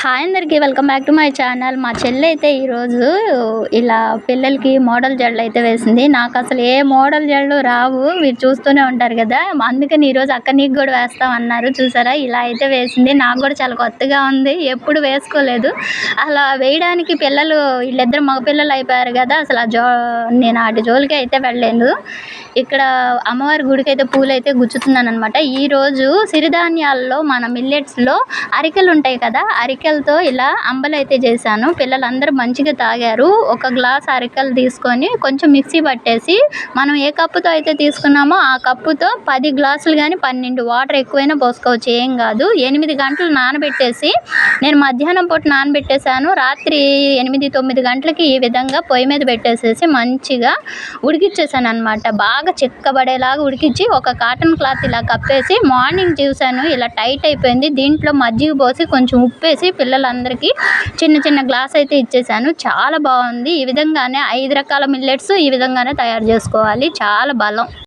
Hi అందరికీ welcome back to my channel. మా చెల్లి అయితే ఈరోజు ఇలా పిల్లలకి మోడల్ జడలు అయితే వేసింది. నాకు అసలు ఏ మోడల్ జడలు రావు, మీరు చూస్తూనే ఉంటారు కదా. అందుకని ఈరోజు అక్క నీకు కూడా వేస్తామన్నారు. చూసారా, ఇలా అయితే వేసింది. నాకు కూడా చాలా కొత్తగా ఉంది, ఎప్పుడు వేసుకోలేదు. అలా వేయడానికి పిల్లలు వీళ్ళిద్దరు మగ పిల్లలు అయిపోయారు కదా. అసలు నేను వాటి జోలికి అయితే వెళ్ళలేదు. ఇక్కడ అమ్మవారి గుడికి అయితే పూలు అయితే గుచ్చుతున్నాను అనమాట. ఈరోజు సిరిధాన్యాల్లో మన మిల్లెట్స్లో అరికెలు ఉంటాయి కదా, అరికెలతో ఇలా అంబలు అయితే చేశాను. పిల్లలందరూ మంచిగా తాగారు. ఒక గ్లాస్ అరికెలు తీసుకొని కొంచెం మిక్సీ పట్టేసి మనం ఏ కప్పుతో అయితే తీసుకున్నామో ఆ కప్పుతో 10 గ్లాసులు కానీ 12 వాటర్ ఎక్కువైనా పోసుకోవచ్చు, ఏం కాదు. 8 గంటలు నానబెట్టేసి నేను మధ్యాహ్నం పూట నానబెట్టేశాను. రాత్రి 8-9 గంటలకి ఈ విధంగా పొయ్యి మీద పెట్టేసేసి మంచిగా ఉడికిచ్చేసాను అనమాట. బాగా చిక్కబడేలాగా ఉడికించి ఒక కాటన్ క్లాత్ ఇలా కప్పేసి మార్నింగ్ చూశాను, ఇలా టైట్ అయిపోయింది. దీంట్లో మజ్జిగ పోసి కొంచెం ఉప్పేసి పిల్లలందరికీ చిన్న చిన్న గ్లాస్ అయితే ఇచ్చేసాను. చాలా బాగుంది. ఈ విధంగానే 5 రకాల మిల్లెట్స్ ఈ విధంగానే తయారు చేసుకోవాలి, చాలా బలం.